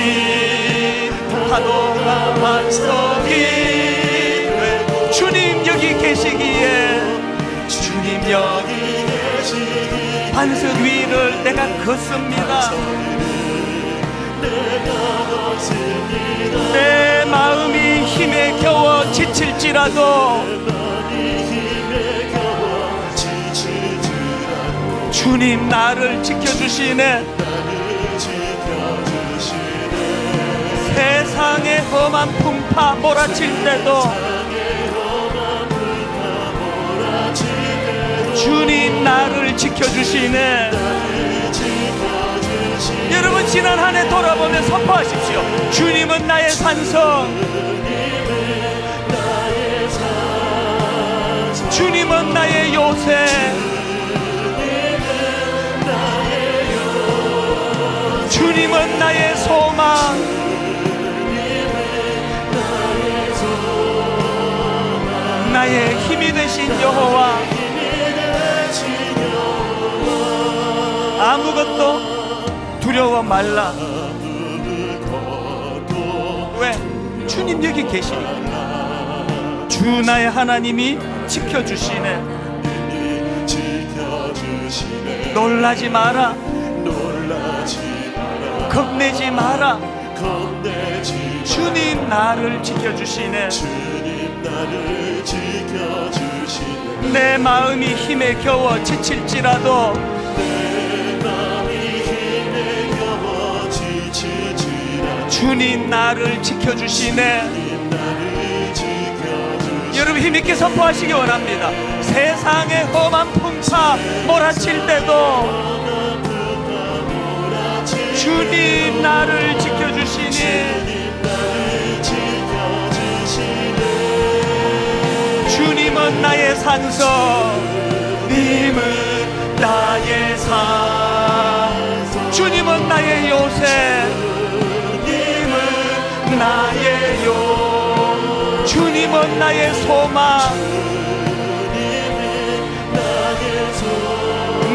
S1: 파도가 반석이 되고, 주님 여기 계시기에 주님 여기
S2: 계시기에
S1: 반석 위를 내가 걷습니다.
S2: 내가 걷습니다.
S1: 내 마음이 힘에 겨워 지칠지라도
S2: 힘에 겨워 지칠지라도
S1: 주님 나를 지켜주시네.
S2: 나를 지켜주시네.
S1: 세상의 험한 풍파 몰아칠 때도 주님 나를 지켜주시네. 여러분 지난 한 해 돌아보며 선포하십시오. 주님은 나의 산성, 주님은 나의 요새, 주님은 나의 소망, 나의 힘이 되신 여호와. 아무것도 두려워 말라. 왜? 주님 여기 계시니까. 주 나의 하나님이 지켜주시네.
S2: 지켜주시네.
S1: 놀라지 마라.
S2: 놀라지 마라.
S1: 겁내지 마라.
S2: 겁내지 마라.
S1: 주님 나를 지켜주시네.
S2: 주님 나를 지켜주시네.
S1: 내 마음이 힘에 겨워 지칠지라도
S2: 내 마음이 힘에 겨워 지칠지라도
S1: 주님 나를 지켜주시네.
S2: 나를 지켜주시네.
S1: 여러분 힘있게 선포하시기 원합니다. 세상의 험한 풍파 몰아칠 때도 주님 나를 지켜주시니, 주님은 나의 산성, 주님은 나의 산, 주님은 나의 요새, 주님은 나의 요, 주님은 나의 소망,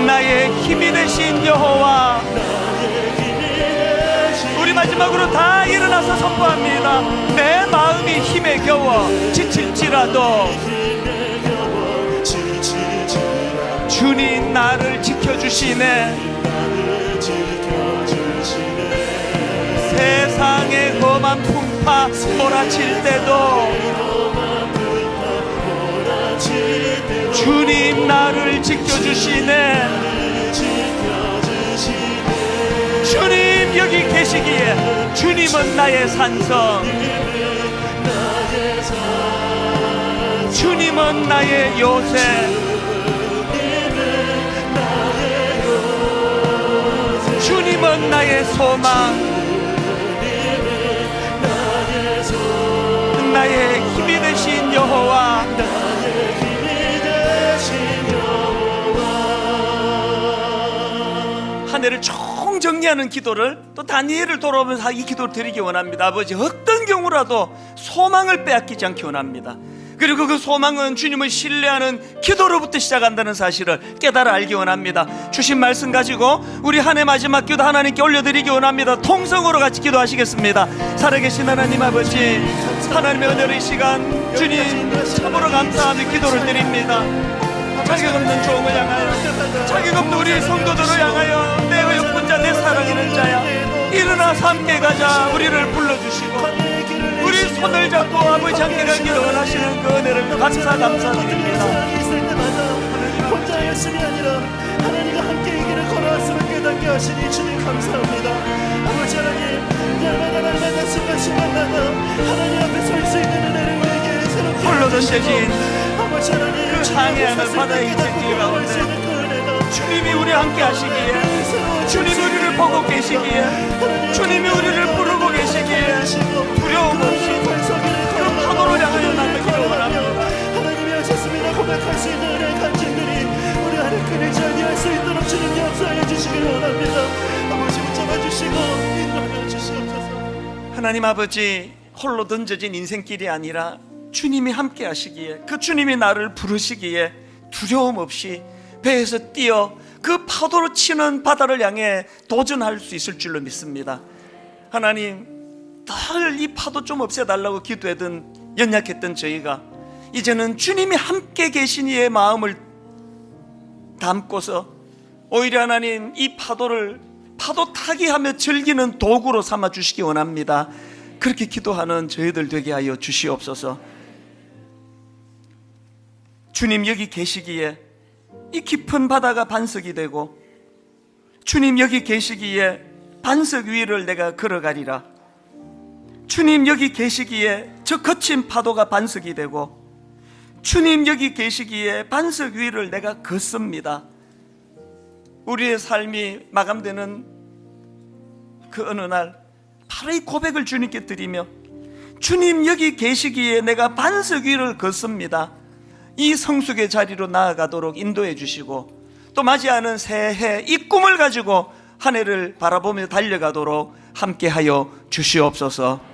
S1: 나의 힘이 되신 여호와. 우리 마지막으로 다 일어나서 선포합니다. 내 마음이 힘에 겨워 지칠지라도 주님 나를 지켜주시네. 세상의 험한 풍파 몰아칠 때도 주님 나를 지켜주시네. 주님 여기 계시기에 주님은 나의 산성, 주님은 나의 요새, 주님은 나의 소망, 나의 힘이 되신 여호와. 한 해를 총 정리하는 기도를 또 다니엘을 돌아오면서 이 기도를 드리기 원합니다. 아버지, 어떤 경우라도 소망을 빼앗기지 않기 원합니다. 그리고 그 소망은 주님을 신뢰하는 기도로부터 시작한다는 사실을 깨달아 알기 원합니다. 주신 말씀 가지고 우리 한 해 마지막 기도 하나님께 올려드리기 원합니다. 통성으로 같이 기도하시겠습니다. 살아계신 하나님 아버지, 하나님의 은혜의 이 시간 주님 참으로 감사하며 기도를 드립니다. 자격 없는 종을 향하여, 자격 없는 우리 성도들을 향하여, 내 의역분자, 내 사랑하는 자야, 일어나서 함께 가자 우리를 불러주시고 우리 손을 잡고 아버지 함께 가기를 원하시는 그 은혜를 감사드립니다.
S2: 혼자의 신이 아니라 하나님과 함께 이 길을 걸어왔음을 깨닫게 하시니 주님 감사합니다. 아버지 하나님, 날마다 순간순간마다 하나님 앞에 설 수 있는 은혜를 우리에게 새롭게
S1: 홀로 던져진
S2: 아버지 하나님,
S1: 그 항해하는 바다의 인생길 가운데 주님이 우리 함께 하시기에, 주님이 우리를 보고 계시기에, 주님이 우리를 부르고 계시기에 두려움 없이 그 파도를 향하여 나가기를 원합니다.
S2: 하나님이 하셨습니다. 고백할 수 있는 은혜의 간증들이 우리 안에 끊이지 아니할 수 있도록 주님 역사해 주시길 원합니다. 아버지 붙잡아 주시고 인도하여 주시옵소서.
S1: 하나님 아버지, 홀로 던져진 인생길이 아니라 주님이 함께 하시기에, 그 주님이 나를 부르시기에 두려움 없이 배에서 뛰어 그 파도로 치는 바다를 향해 도전할 수 있을 줄로 믿습니다. 하나님, 늘 이 파도 좀 없애달라고 기도했던 연약했던 저희가 이제는 주님이 함께 계신 이의 마음을 담고서 오히려 하나님, 이 파도를 파도 타기 하며 즐기는 도구로 삼아 주시기 원합니다. 그렇게 기도하는 저희들 되게 하여 주시옵소서. 주님 여기 계시기에 이 깊은 바다가 반석이 되고, 주님 여기 계시기에 반석 위를 내가 걸어가리라. 주님 여기 계시기에 저 거친 파도가 반석이 되고, 주님 여기 계시기에 반석 위를 내가 걷습니다. 우리의 삶이 마감되는 그 어느 날 바로 이 고백을 주님께 드리며, 주님 여기 계시기에 내가 반석 위를 걷습니다. 이 성숙의 자리로 나아가도록 인도해 주시고, 또 맞이하는 새해 이 꿈을 가지고 한 해를 바라보며 달려가도록 함께하여 주시옵소서.